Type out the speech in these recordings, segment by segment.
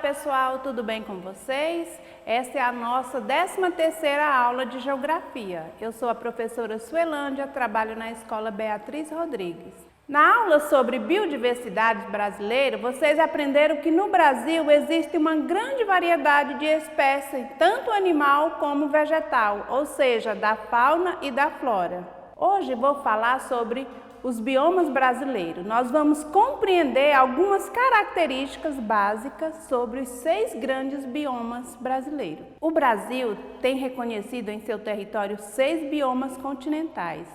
pessoal, tudo bem com vocês? Essa é a nossa 13ª aula de Geografia. Eu sou a professora Suelândia, trabalho na Escola Beatriz Rodrigues. Na aula sobre biodiversidade brasileira, vocês aprenderam que no Brasil existe uma grande variedade de espécies, tanto animal como vegetal, ou seja, da fauna e da flora. Hoje vou falar sobre os biomas brasileiros. Nós vamos compreender algumas características básicas sobre os 6 grandes biomas brasileiros. O Brasil tem reconhecido em seu território 6 biomas continentais.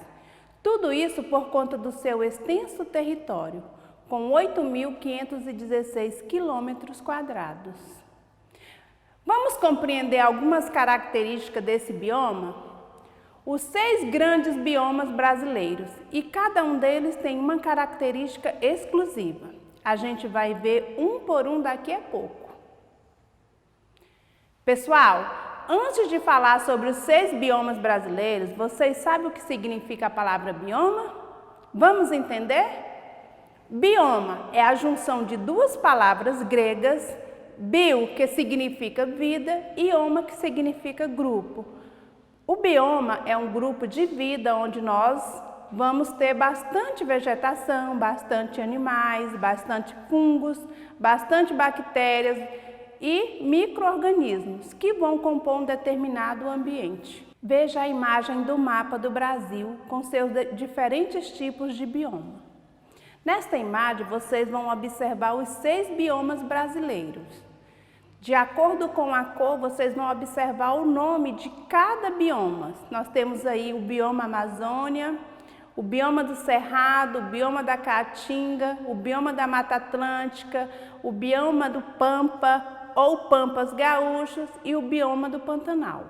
Tudo isso por conta do seu extenso território, com 8.516 quilômetros quadrados. Vamos compreender algumas características desse bioma? Os 6 grandes biomas brasileiros, e cada um deles tem uma característica exclusiva. A gente vai ver um por um daqui a pouco. Pessoal, antes de falar sobre os 6 biomas brasileiros, vocês sabem o que significa a palavra bioma? Vamos entender? Bioma é a junção de duas palavras gregas, bio, que significa vida, e oma, que significa grupo. O bioma é um grupo de vida onde nós vamos ter bastante vegetação, bastante animais, bastante fungos, bastante bactérias e micro-organismos que vão compor um determinado ambiente. Veja a imagem do mapa do Brasil com seus diferentes tipos de bioma. Nesta imagem vocês vão observar os 6 biomas brasileiros. De acordo com a cor, vocês vão observar o nome de cada bioma. Nós temos aí o bioma Amazônia, o bioma do Cerrado, o bioma da Caatinga, o bioma da Mata Atlântica, o bioma do Pampa ou Pampas Gaúchos e o bioma do Pantanal.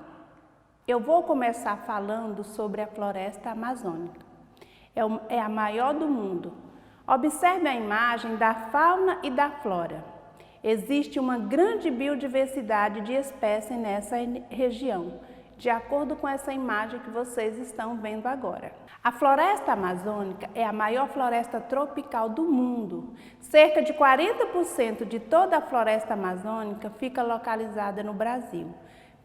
Eu vou começar falando sobre a floresta amazônica. É a maior do mundo. Observe a imagem da fauna e da flora. Existe uma grande biodiversidade de espécies nessa região, de acordo com essa imagem que vocês estão vendo agora. A floresta amazônica é a maior floresta tropical do mundo. Cerca de 40% de toda a floresta amazônica fica localizada no Brasil,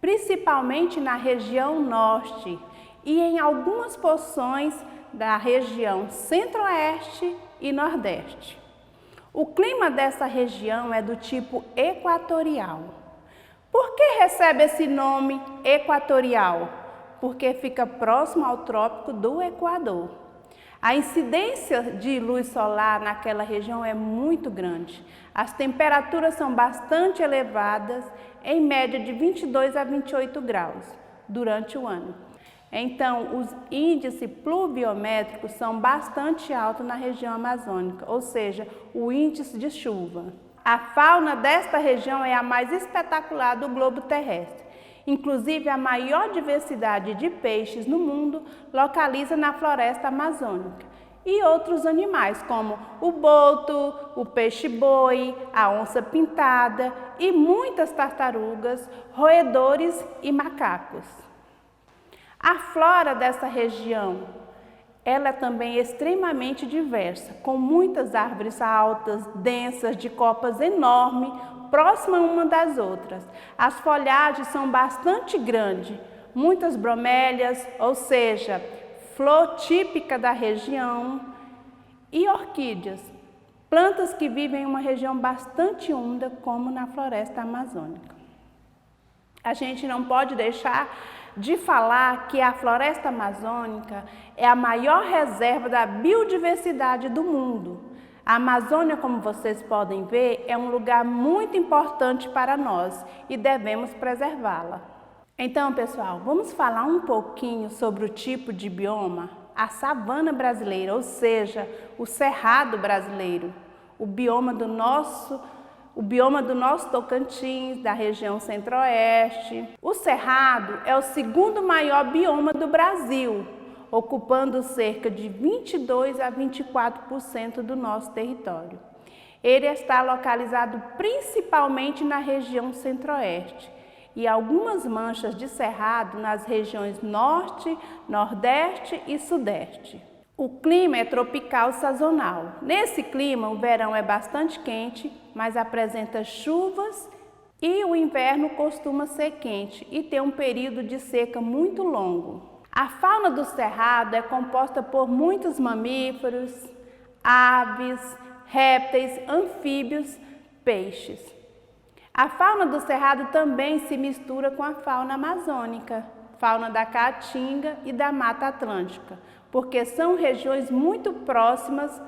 principalmente na região norte e em algumas porções da região centro-oeste e nordeste. O clima dessa região é do tipo equatorial. Por que recebe esse nome equatorial? Porque fica próximo ao trópico do Equador. A incidência de luz solar naquela região é muito grande. As temperaturas são bastante elevadas, em média de 22 a 28 graus durante o ano. Então, os índices pluviométricos são bastante altos na região amazônica, ou seja, o índice de chuva. A fauna desta região é a mais espetacular do globo terrestre. Inclusive, a maior diversidade de peixes no mundo localiza na floresta amazônica. E outros animais, como o boto, o peixe-boi, a onça-pintada e muitas tartarugas, roedores e macacos. A flora dessa região, ela é também extremamente diversa, com muitas árvores altas, densas, de copas enormes, próximas uma das outras. As folhagens são bastante grandes, muitas bromélias, ou seja, flor típica da região, e orquídeas, plantas que vivem em uma região bastante úmida, como na floresta amazônica. A gente não pode deixar de falar que a floresta amazônica é a maior reserva da biodiversidade do mundo. A Amazônia, como vocês podem ver, é um lugar muito importante para nós e devemos preservá-la. Então, pessoal, vamos falar um pouquinho sobre o tipo de bioma, a savana brasileira, ou seja, o cerrado brasileiro, o bioma do nosso Tocantins, da região centro-oeste. O Cerrado é o segundo maior bioma do Brasil, ocupando cerca de 22 a 24% do nosso território. Ele está localizado principalmente na região centro-oeste e algumas manchas de cerrado nas regiões norte, nordeste e sudeste. O clima é tropical sazonal. Nesse clima, o verão é bastante quente, mas apresenta chuvas E o inverno costuma ser quente e ter um período de seca muito longo. A fauna do cerrado é composta por muitos mamíferos, aves, répteis, anfíbios, peixes. A fauna do cerrado também se mistura com a fauna amazônica, fauna da Caatinga e da Mata Atlântica, porque são regiões muito próximas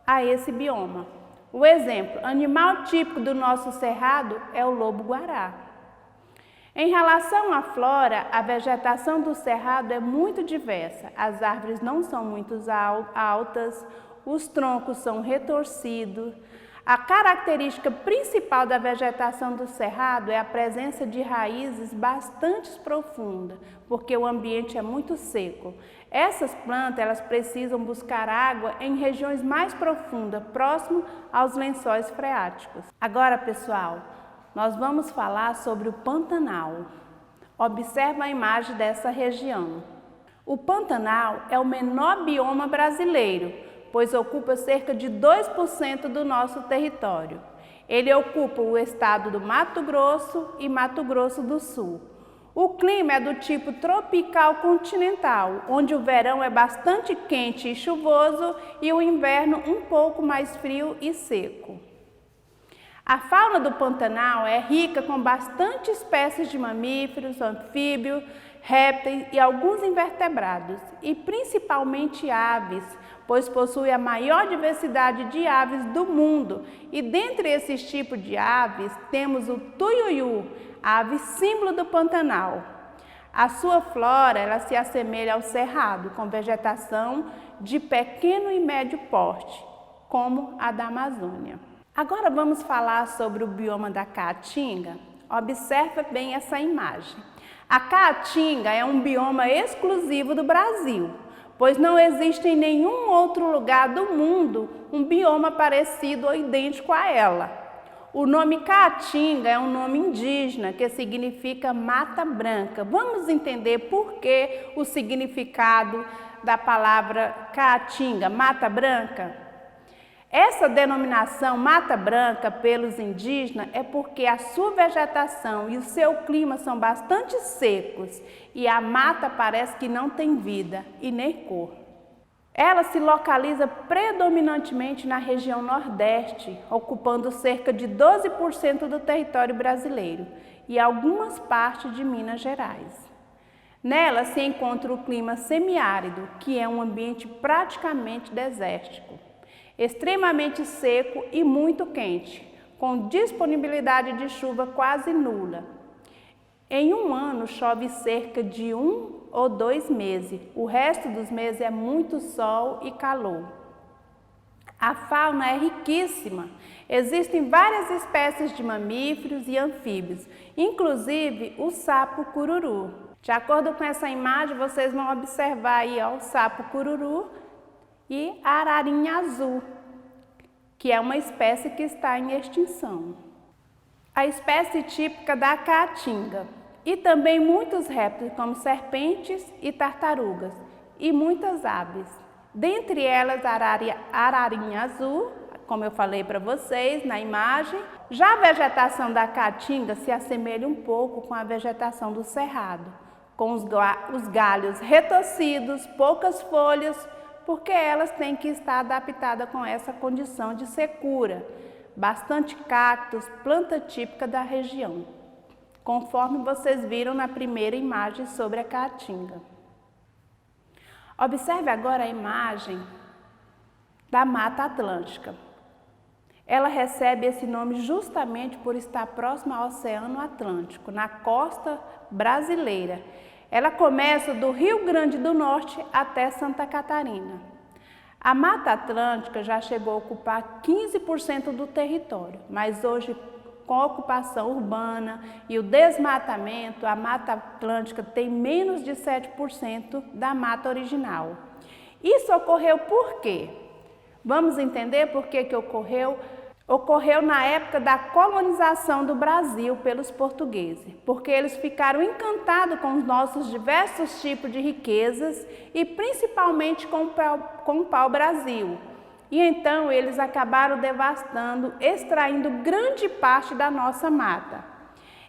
a esse bioma. O exemplo, animal típico do nosso cerrado é o lobo-guará. Em relação à flora, a vegetação do cerrado é muito diversa. As árvores não são muito altas, os troncos são retorcidos. A característica principal da vegetação do cerrado é a presença de raízes bastante profundas, porque o ambiente é muito seco. Essas plantas elas precisam buscar água em regiões mais profundas, próximo aos lençóis freáticos. Agora, pessoal, nós vamos falar sobre o Pantanal. Observe a imagem dessa região. O Pantanal é o menor bioma brasileiro, pois ocupa cerca de 2% do nosso território. Ele ocupa o estado do Mato Grosso e Mato Grosso do Sul. O clima é do tipo tropical continental, onde o verão é bastante quente e chuvoso e o inverno um pouco mais frio e seco. A fauna do Pantanal é rica com bastante espécies de mamíferos, anfíbios, répteis e alguns invertebrados, e principalmente aves, pois possui a maior diversidade de aves do mundo. E dentre esses tipos de aves, temos o tuiuiu, a ave símbolo do Pantanal. A sua flora ela se assemelha ao cerrado, com vegetação de pequeno e médio porte, como a da Amazônia. Agora vamos falar sobre o bioma da Caatinga. Observe bem essa imagem. A Caatinga é um bioma exclusivo do Brasil, pois não existe em nenhum outro lugar do mundo um bioma parecido ou idêntico a ela. O nome Caatinga é um nome indígena que significa Mata Branca. Vamos entender por que o significado da palavra Caatinga, Mata Branca? Essa denominação Mata Branca pelos indígenas é porque a sua vegetação e o seu clima são bastante secos e a mata parece que não tem vida e nem cor. Ela se localiza predominantemente na região Nordeste, ocupando cerca de 12% do território brasileiro e algumas partes de Minas Gerais. Nela se encontra o clima semiárido, que é um ambiente praticamente desértico, extremamente seco e muito quente, com disponibilidade de chuva quase nula. Em um ano chove cerca de 1 ou 2 meses, o resto dos meses é muito sol e calor. A fauna é riquíssima, existem várias espécies de mamíferos e anfíbios, inclusive o sapo cururu. De acordo com essa imagem, vocês vão observar aí ó, o sapo cururu e a ararinha azul, que é uma espécie que está em extinção. A espécie típica da Caatinga. E também muitos répteis, como serpentes e tartarugas, e muitas aves. Dentre elas, a ararinha azul, como eu falei para vocês na imagem. Já a vegetação da Caatinga se assemelha um pouco com a vegetação do cerrado, com os galhos retorcidos, poucas folhas, porque elas têm que estar adaptadas com essa condição de secura. Bastante cactos, planta típica da região, conforme vocês viram na primeira imagem sobre a Caatinga. Observe agora a imagem da Mata Atlântica. Ela recebe esse nome justamente por estar próxima ao Oceano Atlântico, na costa brasileira. Ela começa do Rio Grande do Norte até Santa Catarina. A Mata Atlântica já chegou a ocupar 15% do território, mas hoje, com a ocupação urbana e o desmatamento, a Mata Atlântica tem menos de 7% da mata original. Isso ocorreu por quê? Vamos entender por que ocorreu? Ocorreu na época da colonização do Brasil pelos portugueses, porque eles ficaram encantados com os nossos diversos tipos de riquezas e principalmente com o pau-brasil. E então eles acabaram devastando, extraindo grande parte da nossa mata.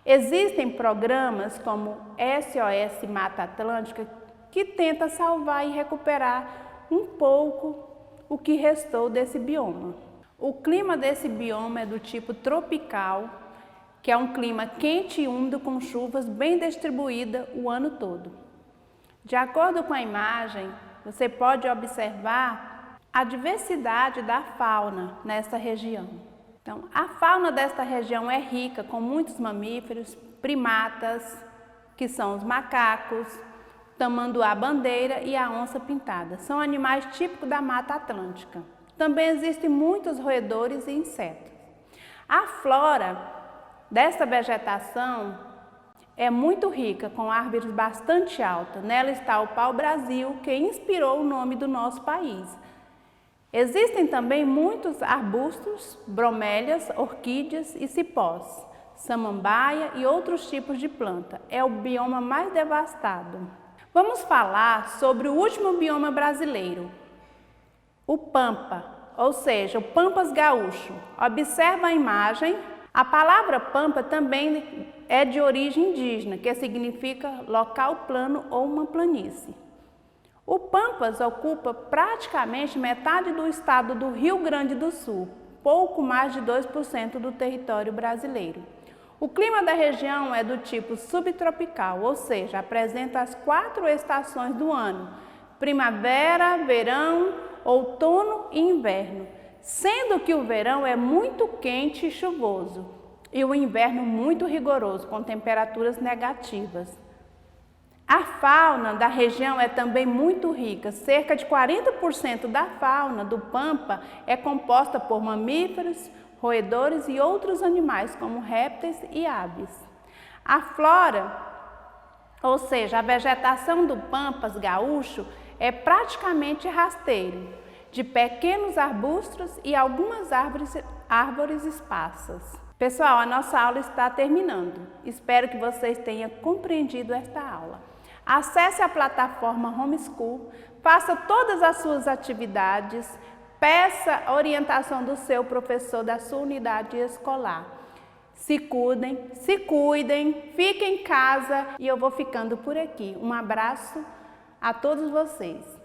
Existem programas como SOS Mata Atlântica que tenta salvar e recuperar um pouco o que restou desse bioma. O clima desse bioma é do tipo tropical, que é um clima quente e úmido com chuvas bem distribuídas o ano todo. De acordo com a imagem, você pode observar a diversidade da fauna nessa região. Então, a fauna desta região é rica, com muitos mamíferos, primatas, que são os macacos, tamanduá-bandeira e a onça-pintada. São animais típicos da Mata Atlântica. Também existem muitos roedores e insetos. A flora desta vegetação é muito rica, com árvores bastante altas. Nela está o pau-brasil, que inspirou o nome do nosso país. Existem também muitos arbustos, bromélias, orquídeas e cipós, samambaia e outros tipos de planta. É o bioma mais devastado. Vamos falar sobre o último bioma brasileiro, o Pampa, ou seja, o Pampas gaúcho. Observa a imagem. A palavra Pampa também é de origem indígena, que significa local plano ou uma planície. O Pampas ocupa praticamente metade do estado do Rio Grande do Sul, pouco mais de 2% do território brasileiro. O clima da região é do tipo subtropical, ou seja, apresenta as 4 estações do ano: primavera, verão, outono e inverno, sendo que o verão é muito quente e chuvoso e o inverno muito rigoroso, com temperaturas negativas. A fauna da região é também muito rica. Cerca de 40% da fauna do Pampa é composta por mamíferos, roedores e outros animais, como répteis e aves. A flora, ou seja, a vegetação do Pampas gaúcho, é praticamente rasteiro, de pequenos arbustos e algumas árvores esparsas. Pessoal, a nossa aula está terminando. Espero que vocês tenham compreendido esta aula. Acesse a plataforma Homeschool, faça todas as suas atividades, peça a orientação do seu professor da sua unidade escolar. Se cuidem, fiquem em casa e eu vou ficando por aqui. Um abraço a todos vocês.